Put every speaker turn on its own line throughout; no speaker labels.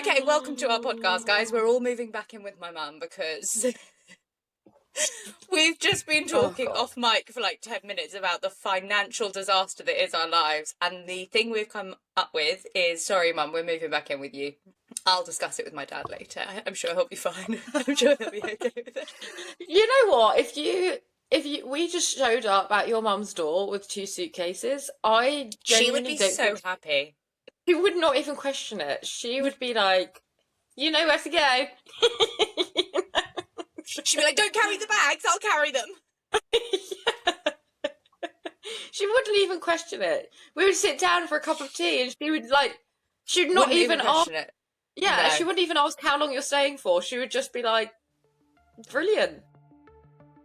Okay, welcome to our podcast, guys. We're all moving back in with my mum because we've just been talking off mic for like 10 minutes about the financial disaster that is our lives. And the thing we've come up with is, sorry, Mum, we're moving back in with you. I'll discuss it with my dad later. I'm sure he'll be fine. I'm sure he'll be okay with it.
You know what? We just showed up at your mum's door with 2 suitcases, I
She would
genuinely
be
don't
so
think
happy.
she would not even question it. She would be like, you know where to go.
She'd be like, don't carry the bags, I'll carry them.
Yeah. She wouldn't even question it. We would sit down for a cup of tea and she'd not
Wouldn't
even ask.
question it.
Yeah,
No.
she wouldn't even ask how long you're staying for. She would just be like, brilliant.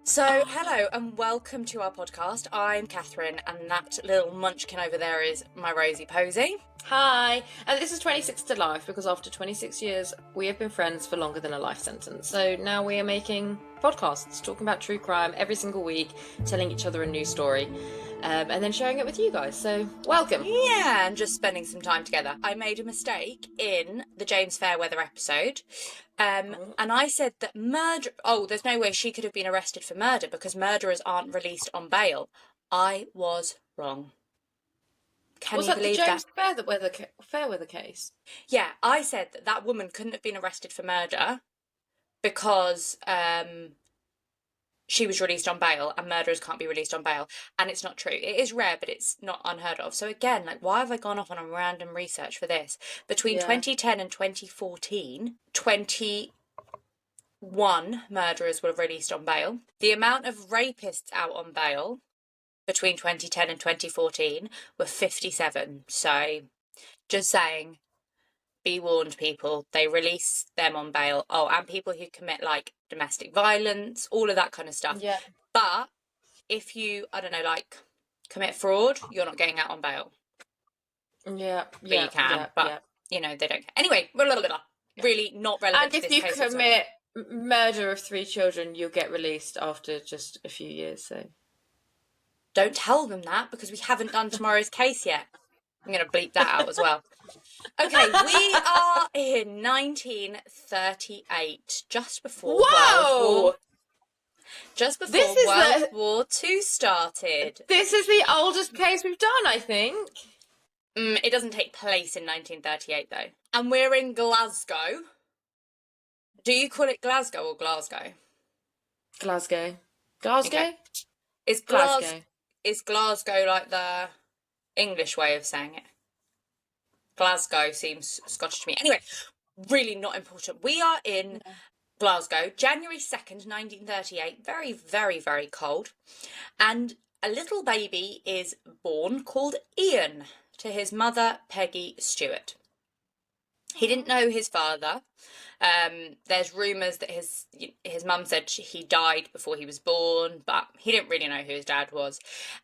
So, hello and welcome to our podcast. I'm Catherine, and that little munchkin over there is my Rosie Posey.
Hi, and this is 26 to life because after 26 years we have been friends for longer than a life sentence. So now we are making podcasts, talking about true crime every single week, telling each other a new story, and then sharing it with you guys. So welcome.
Yeah, and just spending some time together. I made a mistake in the James Fairweather episode, and I said that murder... Oh, there's no way she could have been arrested for murder because murderers aren't released on bail. I was wrong. Can
Was
you
that
believe
the James
that?
Fairweather case?
Yeah, I said that that woman couldn't have been arrested for murder because she was released on bail and murderers can't be released on bail. And it's not true. It is rare, but it's not unheard of. So again, like, why have I gone off on a random research for this? Between 2010 and 2014, 21 murderers were released on bail. The amount of rapists out on bail between 2010 and 2014 were 57. So just saying, be warned, people, they release them on bail. Oh, and people who commit like domestic violence, all of that kind of stuff.
Yeah.
But if you, I don't know, like commit fraud, you're not getting out on bail.
Yeah.
But you can, but you know, they don't. Anyway, really not relevant to this case.
And if you commit murder of 3 children, you'll get released after just a few years, so...
Don't tell them that because we haven't done tomorrow's case yet. I'm going to bleep that out as well. Okay, we are in 1938, just before World War II started.
This is the oldest case we've done, I think.
It doesn't take place in 1938, though. And we're in Glasgow. Do you call it Glasgow or Glasgow?
Glasgow.
Okay. Is Glasgow like the English way of saying it? Glasgow seems Scottish to me. Anyway, really not important. We are in Glasgow, January 2nd, 1938. Very, very, very cold. And a little baby is born called Ian to his mother, Peggy Stewart. He didn't know his father. There's rumours that his mum said he died before he was born, but he didn't really know who his dad was.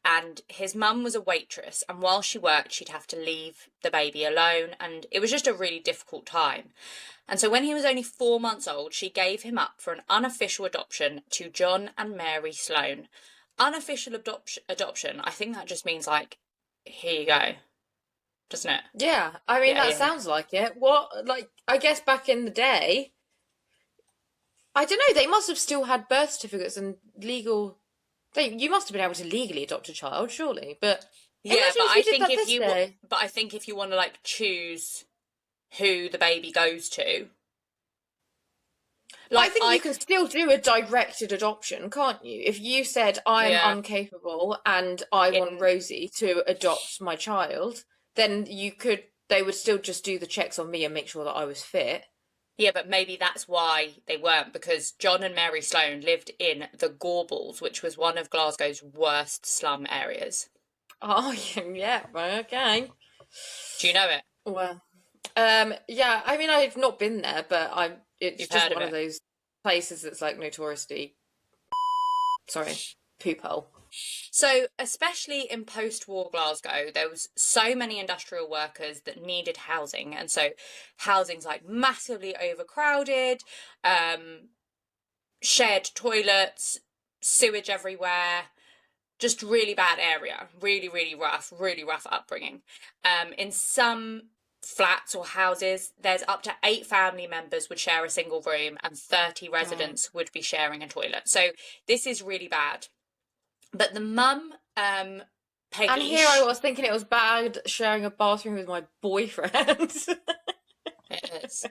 And his mum was a waitress, and while she worked, she'd have to leave the baby alone, and it was just a really difficult time. And so when he was only 4 months old, she gave him up for an unofficial adoption to John and Mary Sloane. Unofficial adoption, I think that just means like, here you go. Doesn't it?
Yeah, I mean, that sounds like it. What, like, I guess back in the day, I don't know, they must have still had birth certificates and legal... You must have been able to legally adopt a child, surely, but...
Yeah, but I think if you want to, like, choose who the baby goes to...
Like, I think you can still do a directed adoption, can't you? If you said, I'm incapable and I want Rosie to adopt my child... then they would still just do the checks on me and make sure that I was fit.
Yeah, but maybe that's why they weren't, because John and Mary Sloane lived in the Gorbals, which was one of Glasgow's worst slum areas.
Oh, yeah, okay.
Do you know it?
Well, yeah, I mean, I've not been there, but it's just one of those places that's like notoriously, poop hole.
So, especially in post-war Glasgow, there was so many industrial workers that needed housing. And so housing's like massively overcrowded, shared toilets, sewage everywhere, just really bad area. Really, really rough upbringing. In some flats or houses, there's up to 8 family members would share a single room and 30 residents would be sharing a toilet. So this is really bad. But the mum, Peggy...
And here I was thinking it was bad sharing a bathroom with my boyfriend.
It is.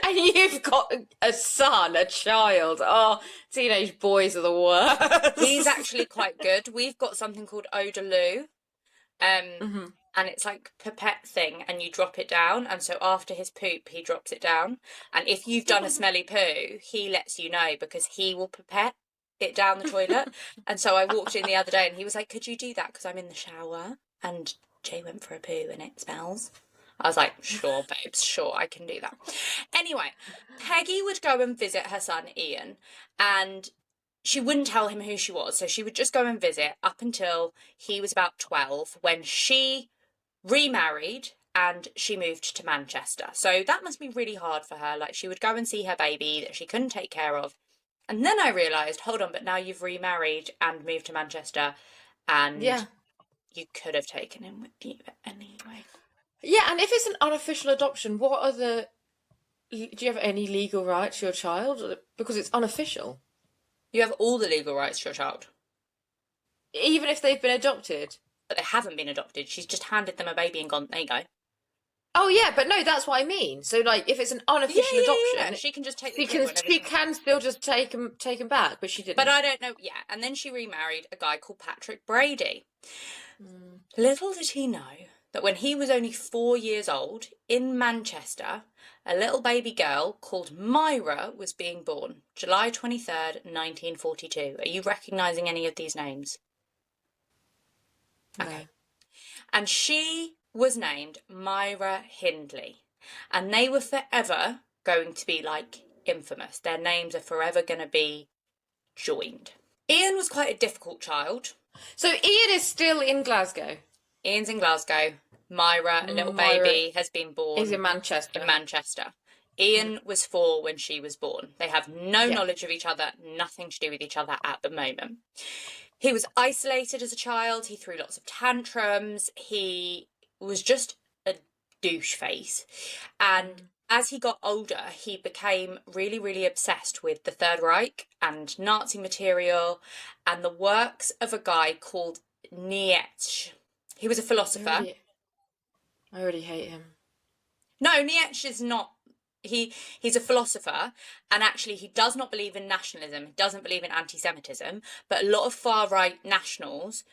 And you've got a son, a child. Oh, teenage boys are the worst.
He's actually quite good. We've got something called Odaloo. And it's like a pipette thing, and you drop it down, and so after his poop he drops it down, and if you've done a smelly poo he lets you know, because he will pipette it down the toilet. And so I walked in the other day and he was like, could you do that, because I'm in the shower and Jay went for a poo and it smells. I was like, sure babes, sure, I can do that. Anyway, Peggy would go and visit her son Ian, and she wouldn't tell him who she was, so she would just go and visit up until he was about 12, when she remarried and she moved to Manchester. So that must be really hard for her. Like, she would go and see her baby that she couldn't take care of. And then I realised, hold on, but now you've remarried and moved to Manchester, and you could have taken him with you anyway.
Yeah, and if it's an unofficial adoption, what are the... Do you have any legal rights to your child? Because it's unofficial.
You have all the legal rights to your child.
Even if they've been adopted?
But they haven't been adopted. She's just handed them a baby and gone, there you go.
Oh, yeah, but no, that's what I mean. So, like, if it's an unofficial adoption...
She can just take
She can still just take him back, but she didn't.
But I don't know, And then she remarried a guy called Patrick Brady. Little did he know that when he was only 4 years old, in Manchester, a little baby girl called Myra was being born, July 23rd, 1942. Are you recognising any of these names?
No.
Okay. And she was named Myra Hindley. And they were forever going to be, like, infamous. Their names are forever going to be joined. Ian was quite a difficult child.
So Ian is still in Glasgow?
Ian's in Glasgow. Myra, a little baby, has been born...
Is in Manchester.
In Manchester. Ian was 4 when she was born. They have no knowledge of each other, nothing to do with each other at the moment. He was isolated as a child. He threw lots of tantrums. He was just a douche face. And as he got older, he became really, really obsessed with the Third Reich and Nazi material and the works of a guy called Nietzsche. He was a philosopher.
I already hate him.
No, Nietzsche is not. He's a philosopher, and actually he does not believe in nationalism. He doesn't believe in anti-Semitism, but a lot of far-right nationals...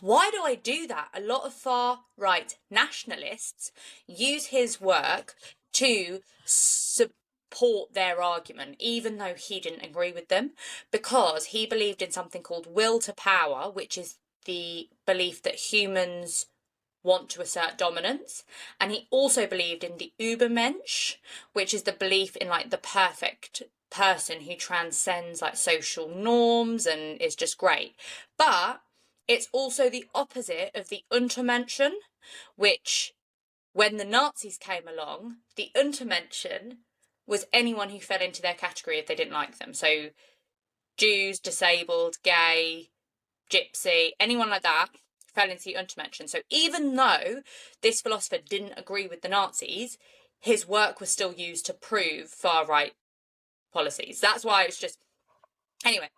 Why do I do that? A lot of far-right nationalists use his work to support their argument, even though he didn't agree with them, because he believed in something called will to power, which is the belief that humans want to assert dominance. And he also believed in the Übermensch, which is the belief in, like, the perfect person who transcends, like, social norms and is just great. But it's also the opposite of the Untermenschen, which, when the Nazis came along, the Untermenschen was anyone who fell into their category if they didn't like them. So Jews, disabled, gay, gypsy, anyone like that fell into the Untermenschen. So even though this philosopher didn't agree with the Nazis, his work was still used to prove far-right policies. That's why it's just... Anyway,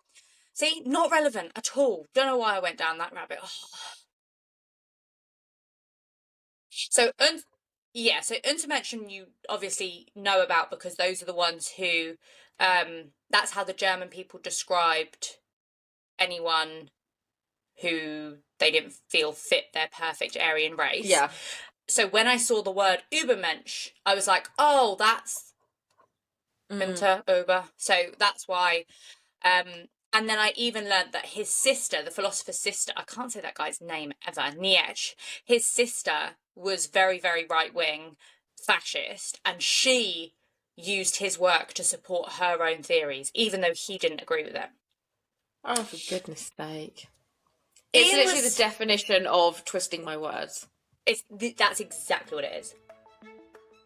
see, not relevant at all. Don't know why I went down that rabbit hole. So Untermenschen you obviously know about, because those are the ones who... that's how the German people described anyone who they didn't feel fit their perfect Aryan race.
Yeah.
So when I saw the word Übermensch, I was like, oh, that's Uber. So that's why. And then I even learned that his sister, the philosopher's sister, I can't say that guy's name ever, Nietzsche, his sister was very, very right-wing fascist, and she used his work to support her own theories, even though he didn't agree with them.
Oh, for goodness sake. It's literally the definition of twisting my words.
That's exactly what it is.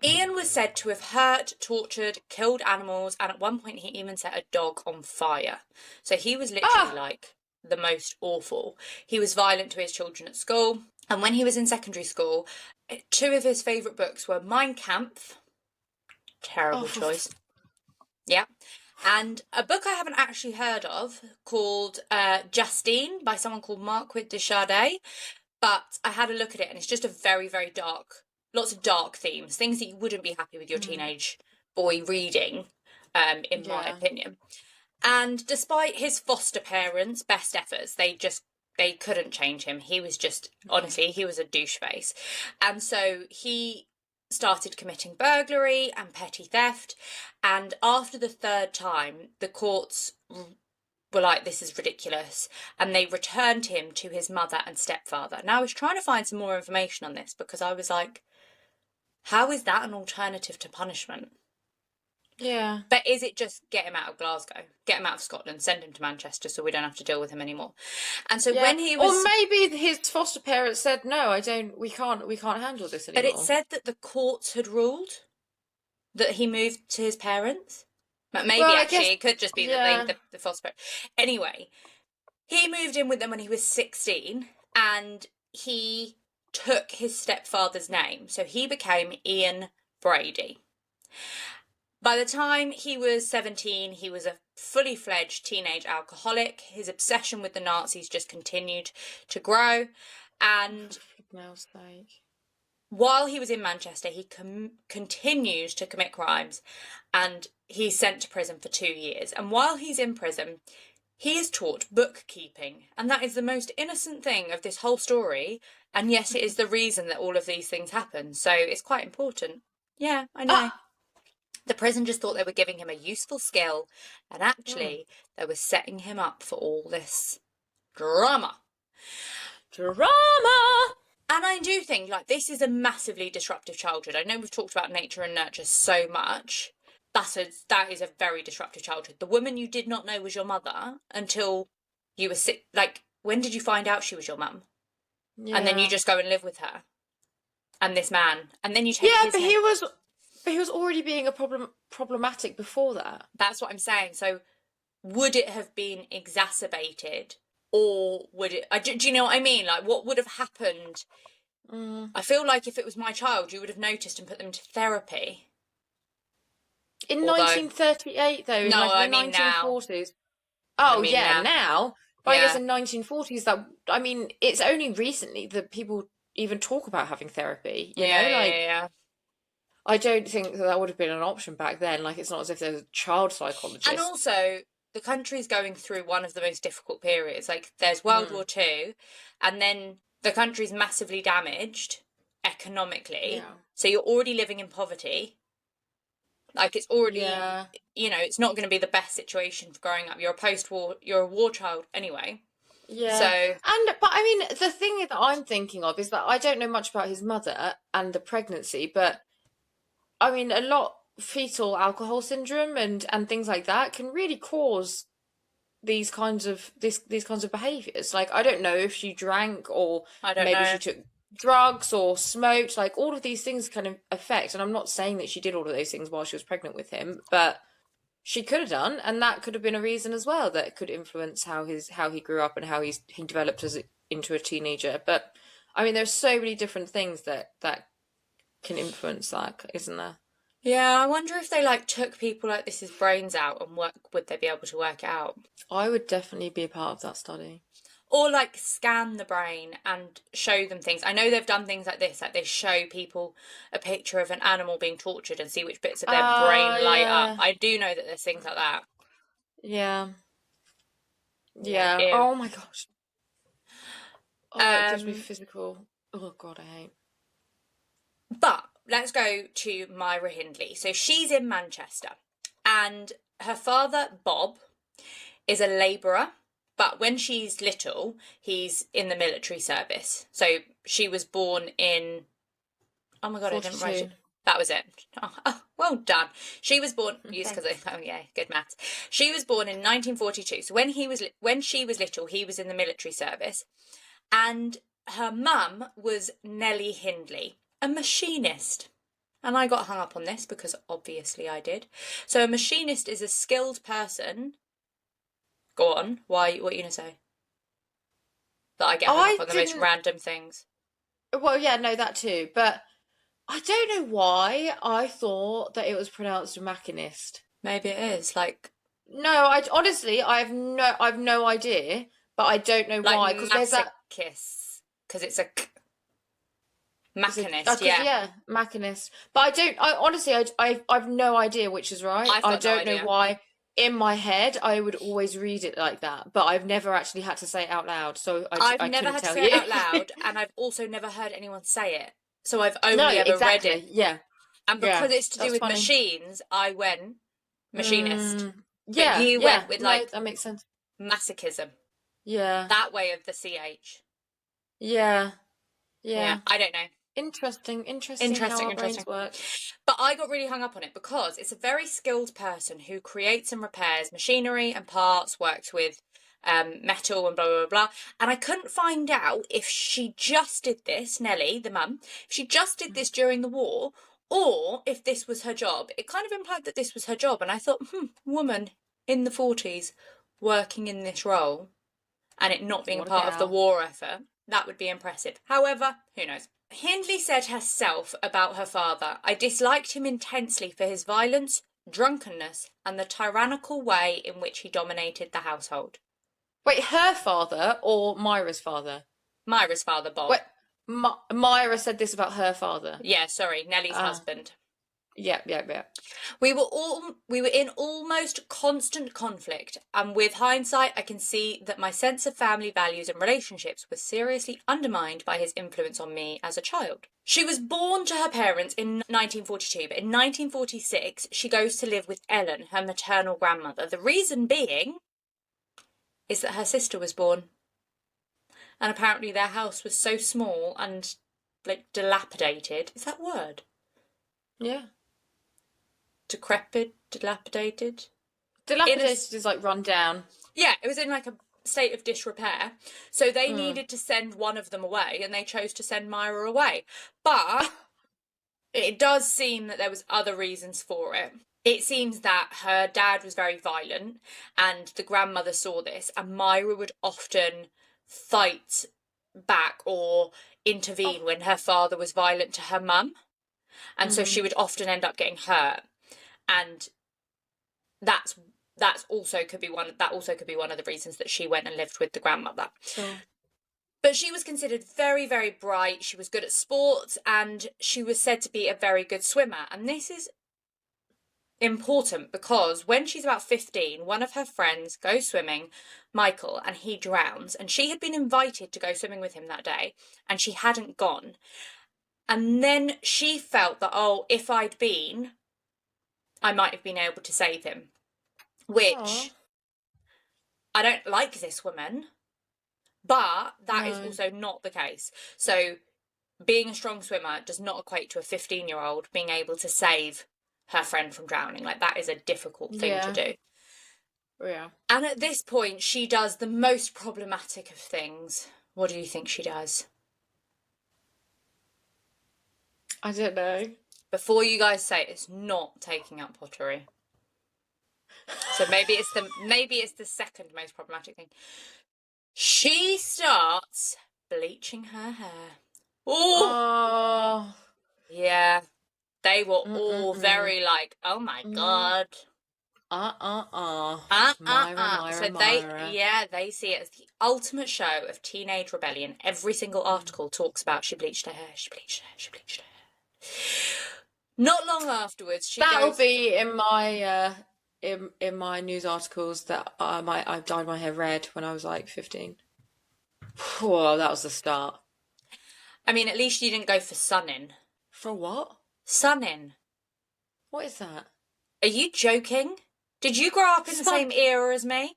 Ian was said to have hurt, tortured, killed animals, and at one point he even set a dog on fire. So he was literally like the most awful. He was violent to his children at school. And when he was in secondary school, Two of his favourite books were Mein Kampf, terrible choice, yeah, and a book I haven't actually heard of called Justine by someone called Marquis de Sade, but I had a look at it and it's just a very, very dark, lots of dark themes, things that you wouldn't be happy with your teenage boy reading, in my opinion. And despite his foster parents' best efforts, they couldn't change him. He was just, honestly, he was a douche face. And so he started committing burglary and petty theft. And after the third time, the courts were like, this is ridiculous. And they returned him to his mother and stepfather. Now, I was trying to find some more information on this because I was like, how is that an alternative to punishment?
Yeah.
But is it just get him out of Glasgow, get him out of Scotland, send him to Manchester so we don't have to deal with him anymore? And so when he was,
or maybe his foster parents said, no, we can't handle this anymore.
But it said that the courts had ruled that he moved to his parents. But maybe actually it could just be that the foster parents. Anyway, he moved in with them when he was 16 and he took his stepfather's name. So he became Ian Brady. By the time he was 17, he was a fully fledged teenage alcoholic. His obsession with the Nazis just continued to grow. And while he was in Manchester, he continues to commit crimes and he's sent to prison for 2 years. And while he's in prison, he is taught bookkeeping. And that is the most innocent thing of this whole story. And yes, it is the reason that all of these things happen. So it's quite important. Yeah, I know. The prison just thought they were giving him a useful skill, and actually they were setting him up for all this drama. And I do think, like, this is a massively disruptive childhood. I know we've talked about nature and nurture so much. That is a very disruptive childhood. The woman you did not know was your mother until you were sick. Like, when did you find out she was your mum? Yeah. And then you just go and live with her. And this man. And then you take his name.
But he was already being problematic before that.
That's what I'm saying. So would it have been exacerbated or would it... Do you know what I mean? Like, what would have happened? I feel like if it was my child, you would have noticed and put them to therapy.
In 1938, though?
No,
like
I mean
1940s.
Now.
Oh, now. But I guess in 1940s, it's only recently that people even talk about having therapy. You know?
Yeah.
I don't think that would have been an option back then. Like, it's not as if there's a child psychologist.
And also, the country's going through one of the most difficult periods. Like, there's World War II, and then the country's massively damaged economically. Yeah. So you're already living in poverty. Like, it's already, it's not going to be the best situation for growing up. You're a war child anyway.
Yeah. But I mean, the thing that I'm thinking of is that I don't know much about his mother and the pregnancy, but I mean, a lot fetal alcohol syndrome and things like that can really cause these kinds of behaviours. Like, I don't know if she drank or maybe she took drugs or smoked. Like, all of these things kind of affect. And I'm not saying that she did all of those things while she was pregnant with him, but she could have done, and that could have been a reason as well that could influence how he grew up and how he developed into a teenager. But I mean, there's so many different things that can influence that, isn't there?
Yeah, I wonder if they took people like this's brains out and would they be able to work it out?
I would definitely be a part of that study.
Or scan the brain and show them things. I know they've done things like this, like they show people a picture of an animal being tortured and see which bits of their brain light up. I do know that there's things like that.
Yeah. Oh my gosh. It gives me physical. Oh God, I hate.
But let's go to Myra Hindley. So she's in Manchester and her father, Bob, is a labourer. But when she's little, he's in the military service. So she was born in... Oh my God, 42. I didn't write it. That was it. Oh, well done. She was born... Good maths. She was born in 1942. So when she was little, he was in the military service. And her mum was Nellie Hindley, a machinist. And I got hung up on this because obviously I did. So a machinist is a skilled person... Go on. Why? What are you going to say? That I get hung up on the most random things.
Well, yeah, no, that too. But I don't know why I thought that it was pronounced machinist.
Maybe it is like
No, I honestly, I've no idea, but I don't know why. Because there's that.
masochist, because it's a
Is it?
machinist.
Because
Yeah,
yeah, machinist. But I don't. I honestly, I've no idea which is right.
I've
I
got no
don't know
idea.
why. In my head, I would always read it like that, but I've never actually had to say it out loud, so
I've
I
never
couldn't
had to
tell
say it
you.
out loud, and I've also never heard anyone say it. So I've
No,
only ever read it.
exactly. Yeah,
And
yeah.
because it's to do
That's
with
funny.
machines, I went machinist. But
Yeah,
you
yeah.
went with
No,
like
that makes sense.
masochism.
Yeah,
That way of the CH.
yeah,
Yeah,
yeah.
I don't know.
Interesting how
Interesting,
our brains
interesting.
work.
But I got really hung up on it because it's a very skilled person who creates and repairs machinery and parts, works with metal and blah, blah, blah, blah. And I couldn't find out if she just did this, Nellie, the mum, if she just did this during the war or if this was her job. It kind of implied that this was her job. And I thought, woman in the 40s working in this role and it not being a
What a
part of the
gal.
war effort, that would be impressive. However, who knows? Hindley said herself about her father, I disliked him intensely for his violence, drunkenness, and the tyrannical way in which he dominated the household.
Wait, her father or Myra's father?
Myra's father, Bob.
Wait, Myra said this about her father.
Yeah, sorry, Nellie's husband.
Yeah.
We were in almost constant conflict, and with hindsight I can see that my sense of family values and relationships was seriously undermined by his influence on me as a child. She was born to her parents in 1942, but in 1946 she goes to live with Ellen, her maternal grandmother. The reason being is that her sister was born, and apparently their house was so small and like dilapidated. Is that a word?
Yeah.
Decrepit, dilapidated.
Dilapidated is like run down.
Yeah, it was in like a state of disrepair. So they needed to send one of them away, and they chose to send Myra away. But it does seem that there was other reasons for it. It seems that her dad was very violent, and the grandmother saw this, and Myra would often fight back or intervene when her father was violent to her mum. And so she would often end up getting hurt. And that also could be one of the reasons that she went and lived with the grandmother.
Sure.
But she was considered very, very bright. She was good at sports, and she was said to be a very good swimmer. And this is important because when she's about 15, one of her friends goes swimming, Michael, and he drowns. And she had been invited to go swimming with him that day, and she hadn't gone. And then she felt that, if I'd been, I might have been able to save him. Which, I don't like this woman, but that is also not the case. So being a strong swimmer does not equate to a 15-year-old being able to save her friend from drowning. Like, that is a difficult thing to do.
Yeah.
And at this point, she does the most problematic of things. What do you think she does?
I don't know.
Before you guys say it's not taking up pottery. So maybe it's the second most problematic thing. She starts bleaching her hair.
Oh.
Yeah. They were all very like, oh my God.
Myra.
So they see it as the ultimate show of teenage rebellion. Every single article talks about she bleached her hair, she bleached her hair, she bleached her hair. Not long afterwards,
That'll be in my in my news articles that I dyed my hair red when I was like 15. Whoa, that was the start.
I mean, at least you didn't go for sunning.
For what?
Sunning.
What is that?
Are you joking? Did you grow up in the same era as me?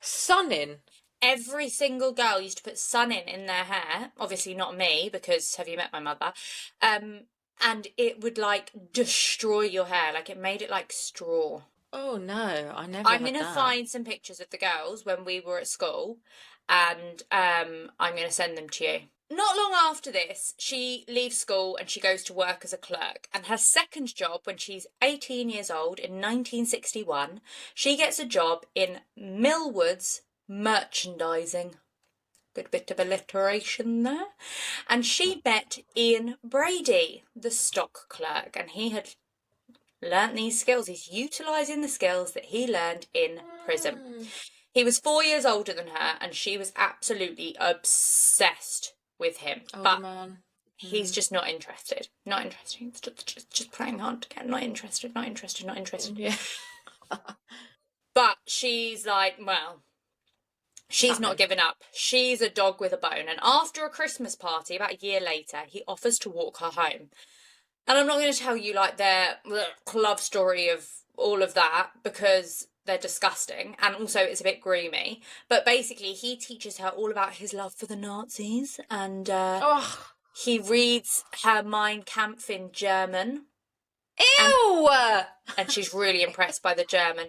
Sunning?
Every single girl used to put sunning in their hair. Obviously not me, because have you met my mother? And it would like destroy your hair. Like it made it like straw.
Oh no, I never
I'm
had
going to
that.
find some pictures of the girls when we were at school, and I'm going to send them to you. Not long after this, she leaves school and she goes to work as a clerk. And her second job, when she's 18 years old in 1961, she gets a job in Millward's merchandising. Good bit of alliteration there. And she met Ian Brady, the stock clerk, and he had learnt these skills. He's utilising the skills that he learned in prison. He was 4 years older than her, and she was absolutely obsessed with him. But
man.
He's just not interested. Not interested. It's just playing hard to get. Not interested. Not interested. Not interested.
Yeah.
But she's like, well, she's not giving up. She's a dog with a bone. And after a Christmas party, about a year later, he offers to walk her home. And I'm not going to tell you like their love story of all of that because they're disgusting. And also it's a bit groomy. But basically he teaches her all about his love for the Nazis. And he reads her Mein Kampf in German.
Ew!
And she's really impressed by the German.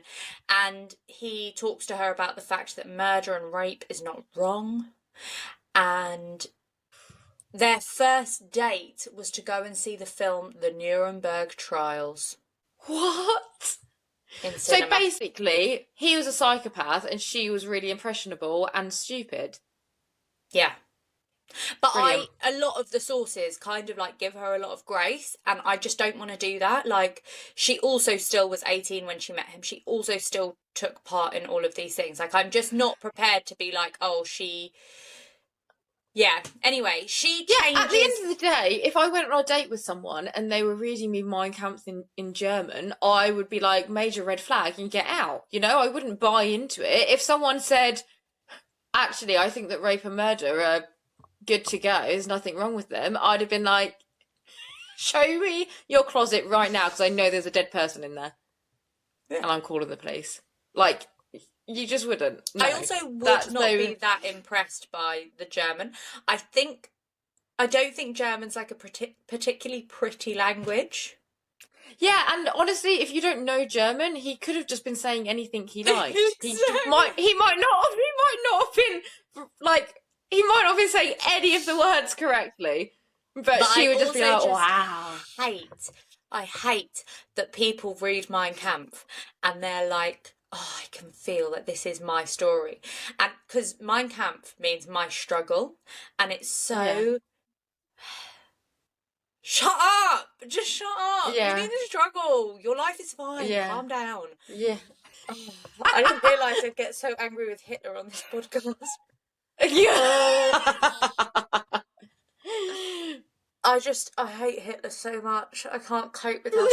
And he talks to her about the fact that murder and rape is not wrong. And their first date was to go and see the film The Nuremberg Trials.
What? So basically, he was a psychopath and she was really impressionable and stupid.
Yeah. But
Brilliant.
a lot of the sources kind of like give her a lot of grace, and I just don't want to do that. Like, she also still was 18 when she met him. She also still took part in all of these things. Like, I'm just not prepared to be like, oh, she... Yeah. Anyway, she changes...
At the end of the day, if I went on a date with someone and they were reading me Mein Kampf in German, I would be like, major red flag and get out. You know, I wouldn't buy into it. If someone said, actually, I think that rape and murder are good to go, there's nothing wrong with them, I'd have been like, show me your closet right now because I know there's a dead person in there. Yeah. And I'm calling the police. Like, you just wouldn't. No.
I also would not be that impressed by the German. I don't think German's like a particularly pretty language.
Yeah, and honestly, if you don't know German, he could have just been saying anything he liked. He might not have been like, he might not have been saying any of the words correctly. But she would just be like, wow.
I hate that people read Mein Kampf and they're like, oh, I can feel that this is my story. And because Mein Kampf means my struggle, and it's so... Yeah. Shut up! Just shut up! Yeah. You need to struggle. Your life is fine. Yeah. Calm down.
Yeah.
I didn't realise I'd get so angry with Hitler on this podcast.
Yeah.
I hate Hitler so much. I can't cope with how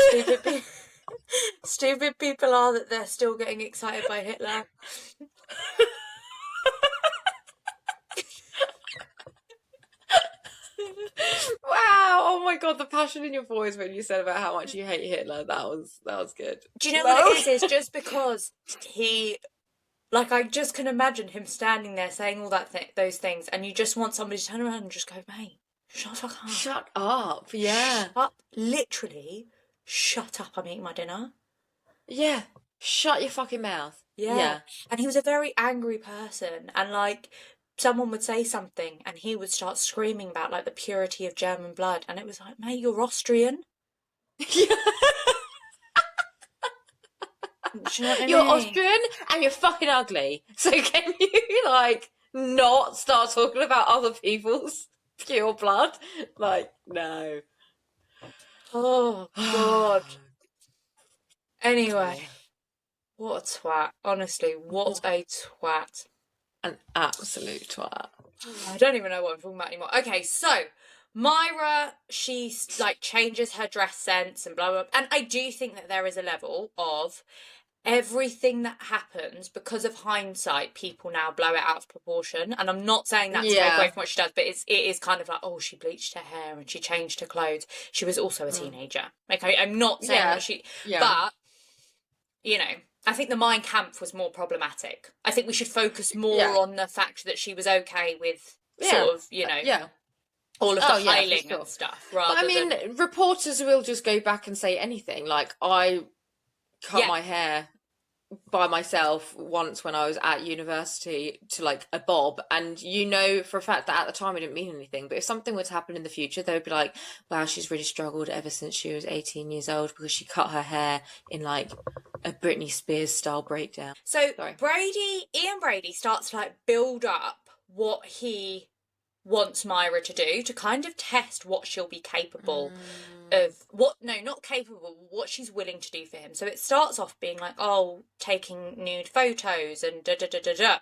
stupid people are that they're still getting excited by Hitler.
Wow! Oh my god, the passion in your voice when you said about how much you hate Hitler. That was good.
Do you know what it is? It's just because he... Like, I just can imagine him standing there saying all those things, and you just want somebody to turn around and just go, mate, shut the fuck up.
Shut up, yeah.
Literally, shut up, I'm eating my dinner.
Yeah, shut your fucking mouth.
Yeah. And he was a very angry person, and, like, someone would say something, and he would start screaming about, like, the purity of German blood, and it was like, mate, you're Austrian.
Yeah. You're Austrian and you're fucking ugly. So can you, like, not start talking about other people's pure blood? Like, no.
Oh, God. Anyway, what a twat. Honestly, what a twat.
An absolute twat.
I don't even know what I'm talking about anymore. Okay, so... Myra, she, like, changes her dress sense and blah, blah, blah. And I do think that there is a level of everything that happens, because of hindsight, people now blow it out of proportion. And I'm not saying that to take away from what she does, but it is kind of like, oh, she bleached her hair and she changed her clothes. She was also a teenager. Like, I'm not saying that she... Yeah. But, you know... I think the Mein Kampf was more problematic. I think we should focus more on the fact that she was okay with sort of, you know... all of the hailing and stuff, rather than...
reporters will just go back and say anything. Like, I cut my hair by myself once when I was at university to, like, a bob, and you know for a fact that at the time it didn't mean anything, but if something were to happen in the future, they would be like, wow, she's really struggled ever since she was 18 years old because she cut her hair in, like, a Britney Spears style breakdown.
So Ian Brady starts to, like, build up what he wants Myra to do, to kind of test what she'll be capable of, what she's willing to do for him. So it starts off being like, oh, taking nude photos and da-da-da-da-da.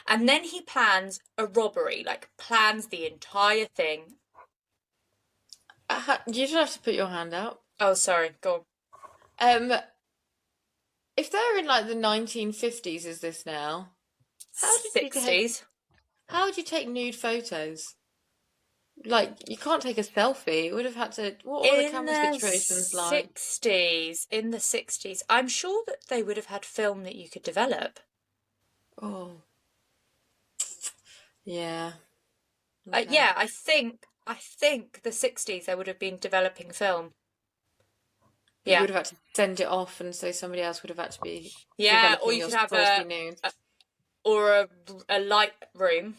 And then he plans a robbery, like plans the entire thing.
You don't have to put your hand out.
Oh, sorry, go on.
If they're in like the 1950s, is this now?
60s.
How would you take nude photos? Like, you can't take a selfie. You would have had to. What were the camera situations like?
In the 60s. I'm sure that they would have had film that you could develop.
Oh. Yeah.
Okay. Yeah, I think the 60s they would have been developing film.
You would have had to send it off, and so somebody else would have had to be.
Yeah, or you could have a light room.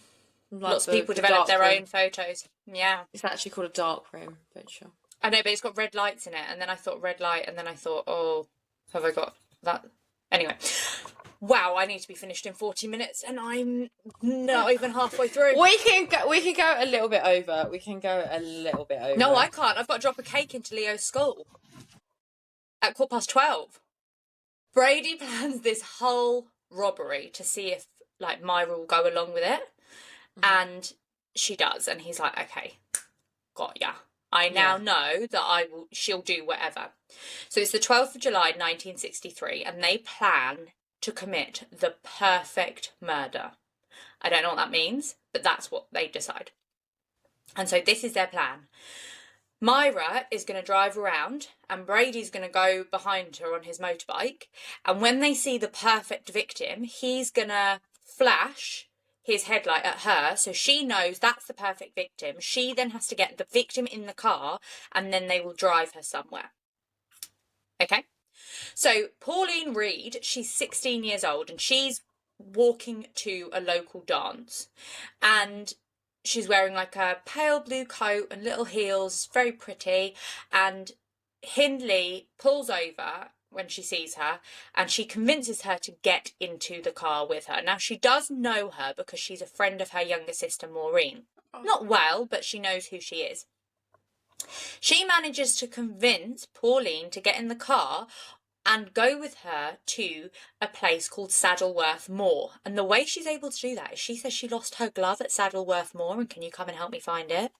Like lots of people develop their own photos. Yeah.
It's actually called a dark room, but sure.
I know, but it's got red lights in it. And then I thought red light, and then I thought, oh, have I got that? Anyway. Wow, I need to be finished in 40 minutes, and I'm not even halfway through.
We can go a little bit over.
No, I can't. I've got to drop a cake into Leo's school at 12:15. Brady plans this whole robbery to see if, like, Myra will go along with it. And she does, and he's like, okay, got ya. I now know that she'll do whatever. So it's the 12th of July, 1963, and they plan to commit the perfect murder. I don't know what that means, but that's what they decide. And so this is their plan. Myra is going to drive around, and Brady's going to go behind her on his motorbike. And when they see the perfect victim, he's going to flash his headlight at her, so she knows that's the perfect victim. She then has to get the victim in the car, and then they will drive her somewhere. Okay? So Pauline Reed, she's 16 years old, and she's walking to a local dance. And she's wearing like a pale blue coat and little heels, very pretty. And Hindley pulls over when she sees her, and she convinces her to get into the car with her. Now, she does know her because she's a friend of her younger sister, Maureen. Not well, but she knows who she is. She manages to convince Pauline to get in the car and go with her to a place called Saddleworth Moor. And the way she's able to do that is she says she lost her glove at Saddleworth Moor, and can you come and help me find it?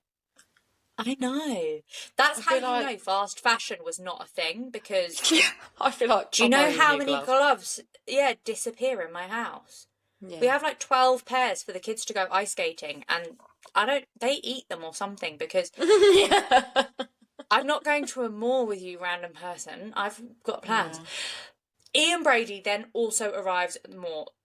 I know. That's how you know fast fashion was not a thing, because
I feel like,
do you know how many gloves disappear in my house? Yeah. We have like 12 pairs for the kids to go ice skating, and they eat them or something, because I'm not going to a mall with you, random person. I've got plans. Yeah. Ian Brady then also arrives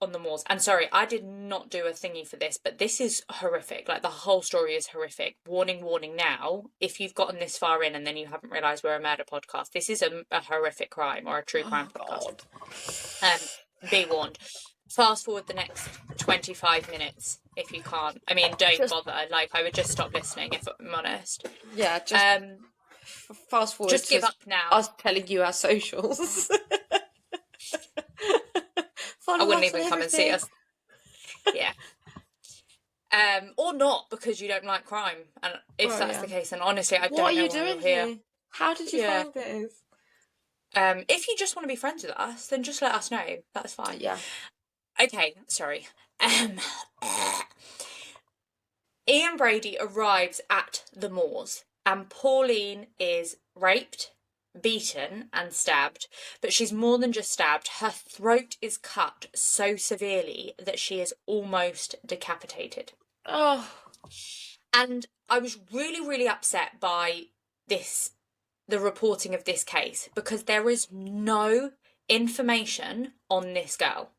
on the moors. And sorry, I did not do a thingy for this, but this is horrific. Like, the whole story is horrific. Warning, warning now. If you've gotten this far in and then you haven't realised we're a murder podcast, this is a horrific crime or a true crime podcast. Be warned. Fast forward the next 25 minutes if you can't. I mean, don't bother. Like, I would just stop listening if I'm honest.
Yeah, just fast forward.
Just give up now.
Us telling you our socials.
I wouldn't even come and see us. Yeah. Or not, because you don't like crime. And if that's the case, then honestly, I don't know
what are you
why
doing
you're here.
How did you find this?
If you just want to be friends with us, then just let us know. That's fine.
Yeah.
Okay, sorry. Ian Brady arrives at the moors, and Pauline is raped, beaten and stabbed, but she's more than just stabbed. Her throat is cut so severely that she is almost decapitated.
Oh.
And I was really, really upset by the reporting of this case, because there is no information on this girl.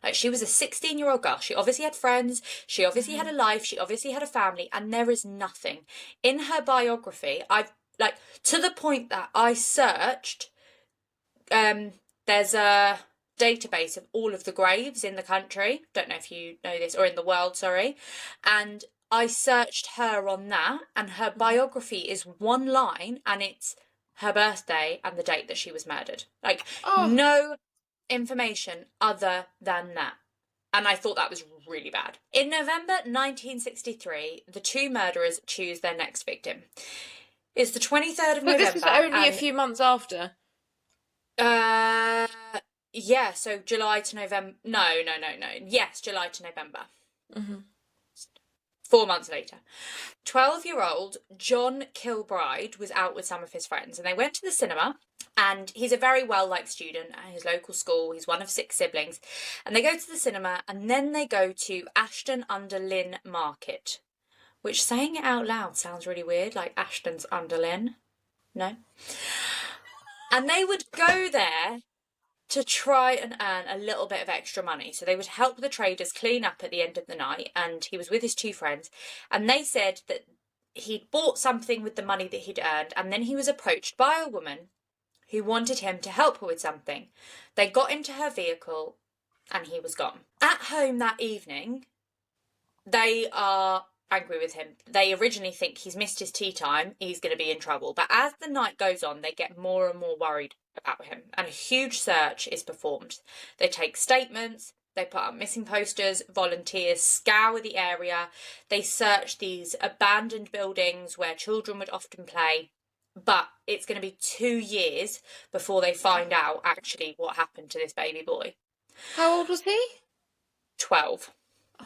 Like, she was a 16-year-old girl. She obviously had friends. She obviously had a life. She obviously had a family, and there is nothing in her biography. To the point that I searched, there's a database of all of the graves in the country. Don't know if you know this, or in the world, sorry. And I searched her on that, and her biography is one line, and it's her birthday and the date that she was murdered. No information other than that. And I thought that was really bad. In November 1963, the two murderers choose their next victim. It's the 23rd of November.
But this was only a few months after.
Yeah, so July to November. No. Yes, July to November.
Mm-hmm.
4 months later. 12-year-old John Kilbride was out with some of his friends, and they went to the cinema. And he's a very well-liked student at his local school. He's one of 6 siblings. And they go to the cinema, and then they go to Ashton-under-Lyne Market, which, saying it out loud, sounds really weird, like Ashton's-under-Lyne. No? And they would go there to try and earn a little bit of extra money. So they would help the traders clean up at the end of the night, and he was with his 2 friends. And they said that he'd bought something with the money that he'd earned, and then he was approached by a woman who wanted him to help her with something. They got into her vehicle and he was gone. At home that evening, they are angry with him. They originally think he's missed his tea time, he's going to be in trouble. But as the night goes on, they get more and more worried about him, and a huge search is performed. They take statements, they put up missing posters, volunteers scour the area, they search these abandoned buildings where children would often play. But it's going to be 2 years before they find out actually what happened to this baby boy.
How old was he?
12. Oh.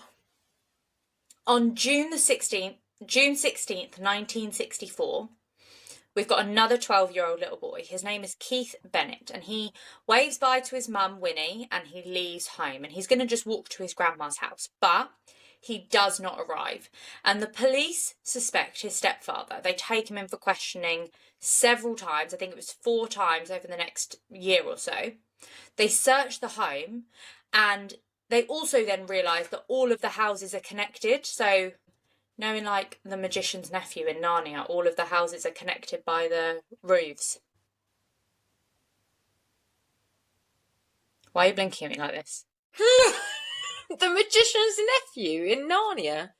On June 16th, 1964, we've got another 12-year-old little boy. His name is Keith Bennett, and he waves bye to his mum, Winnie, and he leaves home. And he's going to just walk to his grandma's house. But he does not arrive, and the police suspect his stepfather. They take him in for questioning several times. I think it was 4 times over the next year or so. They search the home, and they also then realise that all of the houses are connected. So, knowing like the magician's nephew in Narnia, all of the houses are connected by the roofs. Why are you blinking at me like this?
The magician's nephew in Narnia?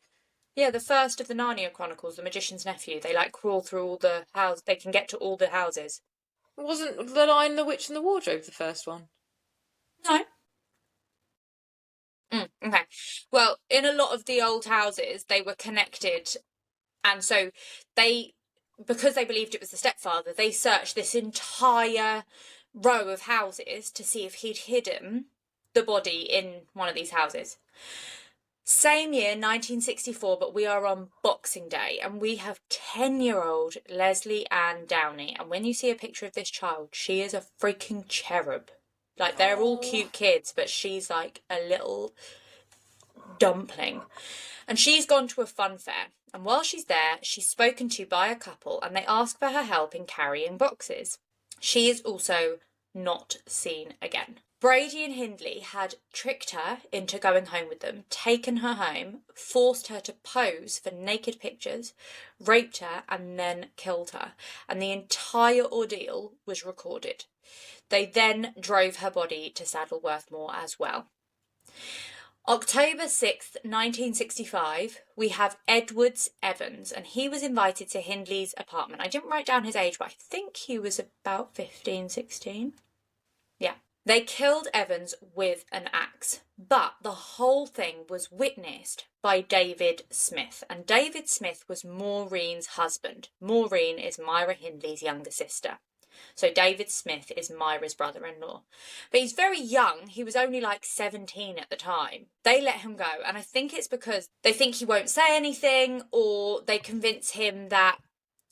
Yeah, the first of the Narnia Chronicles, the magician's nephew. They like crawl through all the houses. They can get to all the houses.
Wasn't The Lion, the Witch and the Wardrobe the first one?
No. Okay. Well, in a lot of the old houses, they were connected. And so because they believed it was the stepfather, they searched this entire row of houses to see if he'd hidden the body in one of these houses. Same year, 1964, but we are on Boxing Day, and we have 10-year-old Leslie Ann Downey. And when you see a picture of this child, she is a freaking cherub. Like, they're all cute kids, but she's like a little dumpling. And she's gone to a fun fair. And while she's there, she's spoken to by a couple, and they ask for her help in carrying boxes. She is also not seen again. Brady and Hindley had tricked her into going home with them, taken her home, forced her to pose for naked pictures, raped her, and then killed her. And the entire ordeal was recorded. They then drove her body to Saddleworth Moor as well. October 6th, 1965, we have Edwards Evans, and he was invited to Hindley's apartment. I didn't write down his age, but I think he was about 15, 16. Yeah. They killed Evans with an axe, but the whole thing was witnessed by David Smith, and David Smith was Maureen's husband. Maureen is Myra Hindley's younger sister. So David Smith is Myra's brother-in-law. But he's very young. He was only like 17 at the time. They let him go, and I think it's because they think he won't say anything, or they convince him that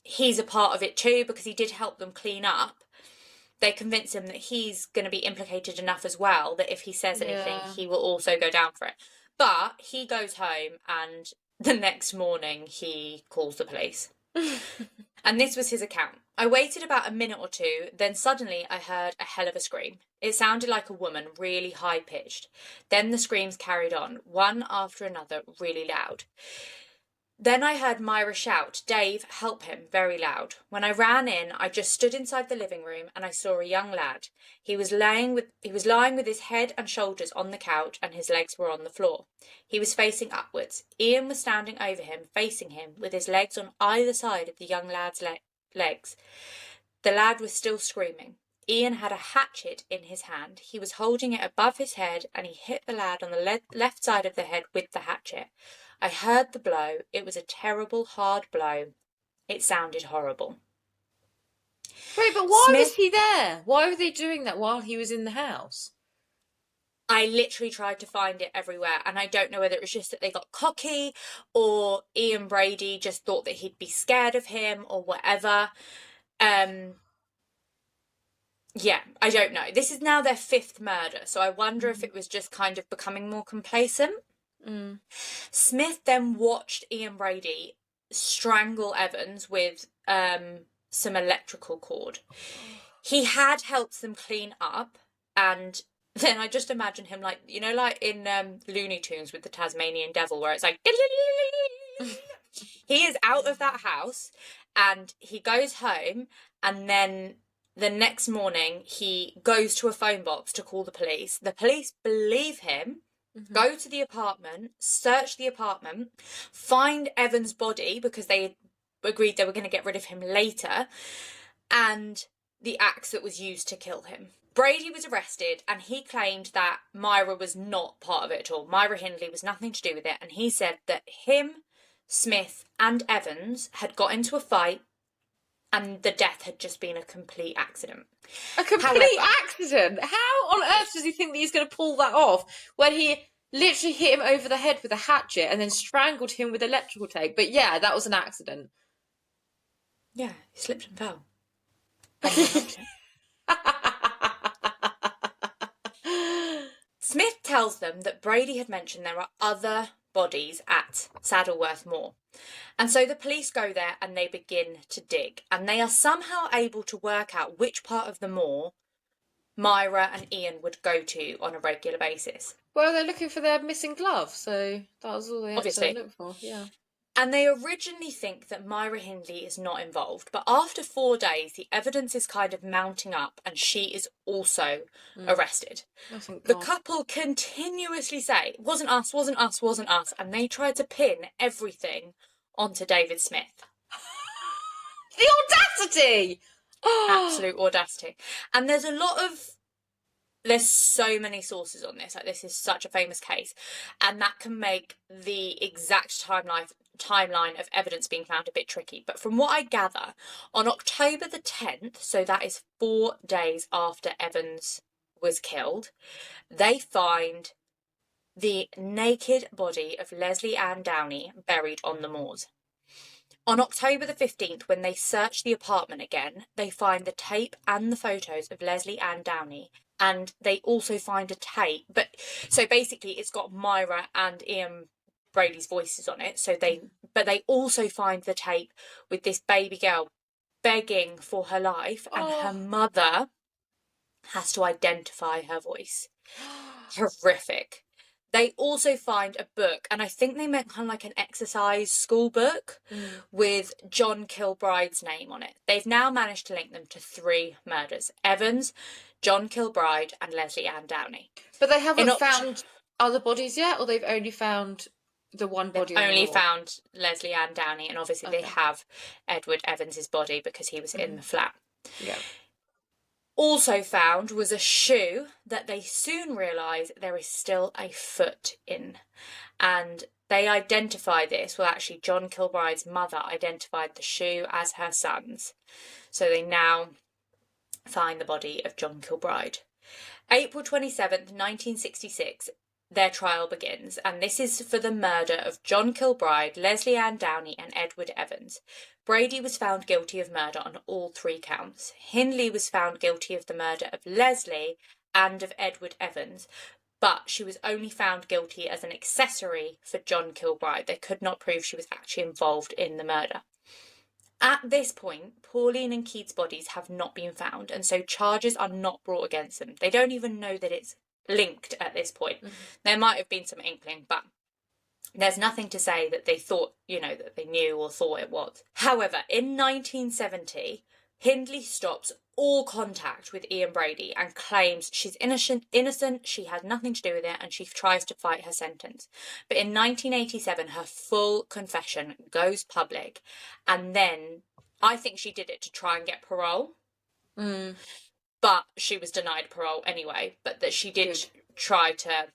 he's a part of it too, because he did help them clean up. They convince him that he's going to be implicated enough as well, that if he says anything, he will also go down for it. But he goes home, and the next morning he calls the police. And this was his account. I waited about a minute or two, then suddenly I heard a hell of a scream. It sounded like a woman, really high-pitched. Then the screams carried on, one after another, really loud. Then I heard Myra shout, "Dave, help him," very loud. When I ran in, I just stood inside the living room and I saw a young lad. He was lying with his head and shoulders on the couch, and his legs were on the floor. He was facing upwards. Ian was standing over him, facing him, with his legs on either side of the young lad's legs. The lad was still screaming. Ian had a hatchet in his hand. He was holding it above his head, and he hit the lad on the left side of the head with the hatchet. I heard the blow. It was a terrible, hard blow. It sounded horrible.
Wait, but why was he there? Why were they doing that while he was in the house?
I literally tried to find it everywhere, and I don't know whether it was just that they got cocky or Ian Brady just thought that he'd be scared of him or whatever. Yeah, I don't know. This is now their 5th murder, so I wonder if it was just kind of becoming more complacent. Smith then watched Ian Brady strangle Evans with some electrical cord. He had helped them clean up, and then I just imagine him like, you know, like in Looney Tunes with the Tasmanian Devil, where it's like... He is out of that house, and he goes home, and then... The next morning, he goes to a phone box to call the police. The police believe him, go to the apartment, search the apartment, find Evan's body because they agreed they were going to get rid of him later, and the axe that was used to kill him. Brady was arrested, and he claimed that Myra was not part of it at all. Myra Hindley was nothing to do with it, and he said that him, Smith, and Evans had got into a fight, and the death had just been a complete accident.
A complete accident? How on earth does he think that he's going to pull that off when he literally hit him over the head with a hatchet and then strangled him with electrical tape? But yeah, that was an accident.
Yeah, he slipped and fell. Smith tells them that Brady had mentioned there are other bodies at Saddleworth Moor. And so the police go there and they begin to dig. And they are somehow able to work out which part of the moor Myra and Ian would go to on a regular basis.
Well, they're looking for their missing glove, so that was all they had to look for, yeah.
And they originally think that Myra Hindley is not involved, but after 4 days, the evidence is kind of mounting up and she is also arrested. The couple continuously say, wasn't us, wasn't us, wasn't us, and they try to pin everything onto David Smith.
The audacity!
Absolute audacity. And there's so many sources on this. Like, this is such a famous case, and that can make the exact timeline of evidence being found a bit tricky. But from what I gather, on October the 10th, so that is 4 days after Evans was killed, they find the naked body of Leslie Ann Downey buried on the moors. On October the 15th, when they search the apartment again, they find the tape and the photos of Leslie Ann Downey. And they also find a tape, so basically it's got Myra and Ian Brady's voices on it. But they also find the tape with this baby girl begging for her life, and her mother has to identify her voice. Horrific. They also find a book, and I think they meant kind of like an exercise school book with John Kilbride's name on it. They've now managed to link them to 3 murders: Evans, John Kilbride, and Leslie Ann Downey.
But they haven't found other bodies yet, or they've only found the one body?
They've only found Leslie Ann Downey, and obviously they have Edward Evans's body because he was in the flat.
Yeah.
Also found was a shoe that they soon realise there is still a foot in. And they identify this. Well, actually, John Kilbride's mother identified the shoe as her son's. So they now find the body of John Kilbride. April 27th, 1966, their trial begins, and this is for the murder of John Kilbride, Leslie Ann Downey, and Edward Evans. Brady was found guilty of murder on all 3 counts. Hindley was found guilty of the murder of Leslie and of Edward Evans, but she was only found guilty as an accessory for John Kilbride. They could not prove she was actually involved in the murder. At this point, Pauline and Keith's bodies have not been found, and so charges are not brought against them. They don't even know that it's linked at this point. There might have been some inkling, but there's nothing to say that they thought, that they knew or thought it was. However, in 1970, Hindley stops all contact with Ian Brady and claims she's innocent, she had nothing to do with it, and she tries to fight her sentence. But in 1987, her full confession goes public, and then I think she did it to try and get parole. but she was denied parole anyway, but that she did try to.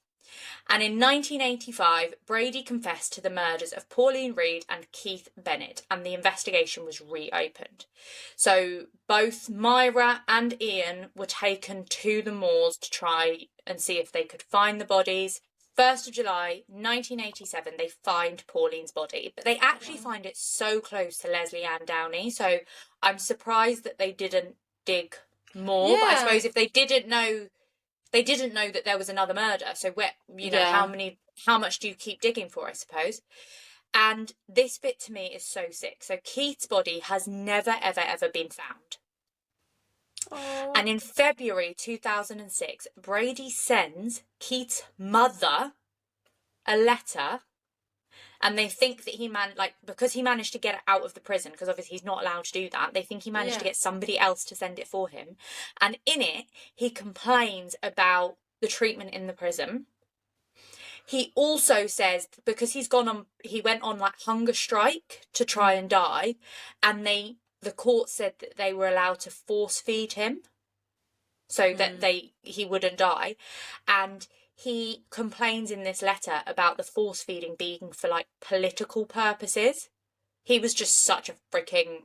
And in 1985, Brady confessed to the murders of Pauline Reed and Keith Bennett, and the investigation was reopened. So both Myra and Ian were taken to the moors to try and see if they could find the bodies. 1st of July 1987, they find Pauline's body, but they actually find it so close to Leslie Ann Downey, so I'm surprised that they didn't dig more. But I suppose if they didn't know that there was another murder, so where, how much do you keep digging for, I suppose. And this bit to me is so sick. So Keith's body has never ever ever been found. Oh. And in February 2006, Brady sends Keith's mother a letter, and they think that because he managed to get it out of the prison, because obviously he's not allowed to do that, they think he managed to get somebody else to send it for him. And in it, he complains about the treatment in the prison. He also says, because he went on like hunger strike to try and die, and the court said that they were allowed to force feed him so that he wouldn't die. And he complains in this letter about the force feeding being for like political purposes. He was just such a freaking...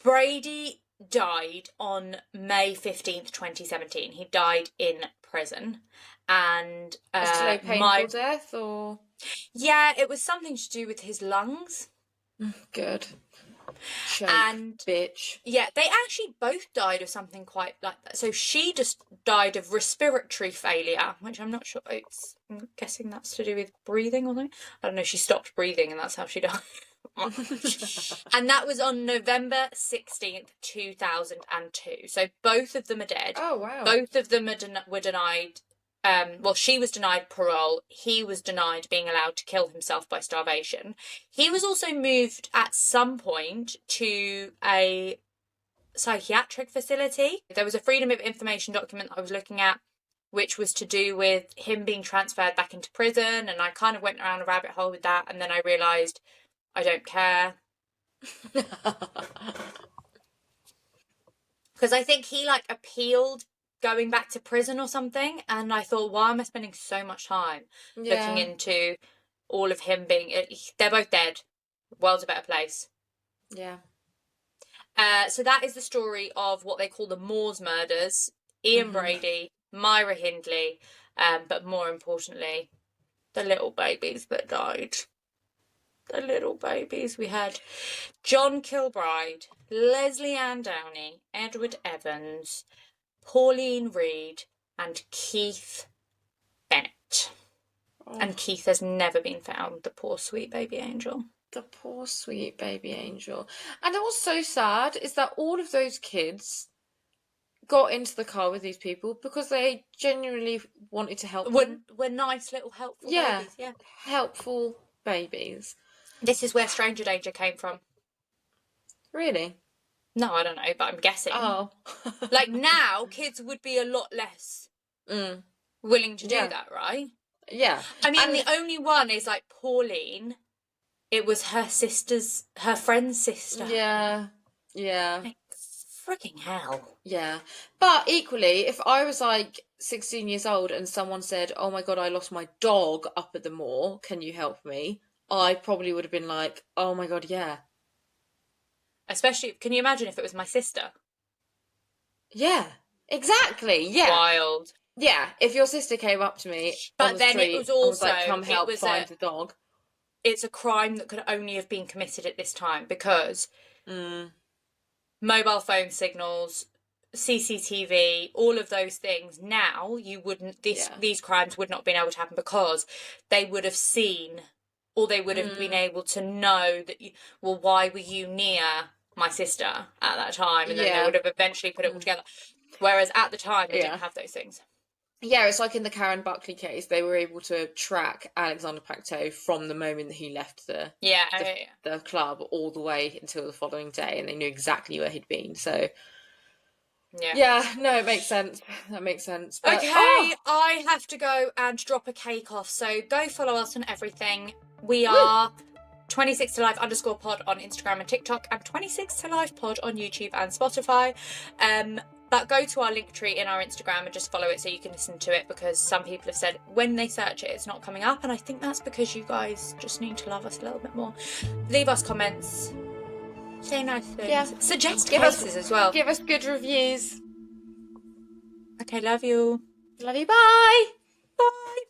Brady died on May 15th, 2017. He died in prison. And
was it a painful death, or?
Yeah, it was something to do with his lungs.
Good. Choke,
and
bitch.
Yeah, they actually both died of something quite like that. So she just died of respiratory failure, which I'm not sure. I'm guessing that's to do with breathing or something. I don't know. She stopped breathing, and that's how she died. And that was on November 16th, 2002. So both of them are dead.
Oh wow.
Both of them were denied. She was denied parole. He was denied being allowed to kill himself by starvation. He was also moved at some point to a psychiatric facility. There was a Freedom of Information document that I was looking at, which was to do with him being transferred back into prison. And I kind of went around a rabbit hole with that. And then I realised I don't care. Because I think he appealed going back to prison or something, and I thought, why am I spending so much time looking into all of him being... They're both dead. World's a better place.
Yeah.
So that is the story of what they call the Moors murders. Ian Brady, Myra Hindley, but more importantly, the little babies that died. The little babies. We had John Kilbride, Leslie Ann Downey, Edward Evans, Pauline Reed, and Keith Bennett. Oh. And Keith has never been found, the poor sweet baby angel.
The poor sweet baby angel. And what's so sad is that all of those kids got into the car with these people because they genuinely wanted to help them.
Were nice little helpful babies. Yeah,
helpful babies.
This is where stranger danger came from.
Really?
No, I don't know, but I'm guessing.
Oh.
Now, kids would be a lot less willing to do that, right?
Yeah.
I mean, the only one is Pauline. It was her friend's sister.
Yeah. Yeah.
Freaking hell.
Yeah. But equally, if I was 16 years old and someone said, oh my God, I lost my dog up at the moor, can you help me? I probably would have been like, oh my God, yeah.
Especially, can you imagine if it was my sister?
Yeah, exactly. Yeah.
Wild.
Yeah, if your sister came up to me on the street
it was also,
and was come help find the dog.
It's a crime that could only have been committed at this time because mobile phone signals, CCTV, all of those things. Now you wouldn't. These crimes would not have been able to happen because they would have seen, or they would have been able to know that. Why were you near my sister at that time? And then they would have eventually put it all together. Whereas at the time they didn't have those things.
Yeah, it's like in the Karen Buckley case, they were able to track Alexander Pacto from the moment that he left the club all the way until the following day, and they knew exactly where he'd been. So, no, it makes sense. That makes sense. But,
I have to go and drop a cake off. So go follow us on everything. We are 26tolife_pod on Instagram and TikTok, and 26tolifepod on YouTube and Spotify. But go to our link tree in our Instagram and just follow it so you can listen to it, because some people have said when they search it, it's not coming up. And I think that's because you guys just need to love us a little bit more. Leave us comments. Say nice things. Yeah. Suggest cases as well.
Give us good reviews.
Okay, love you.
Love you, bye!
Bye!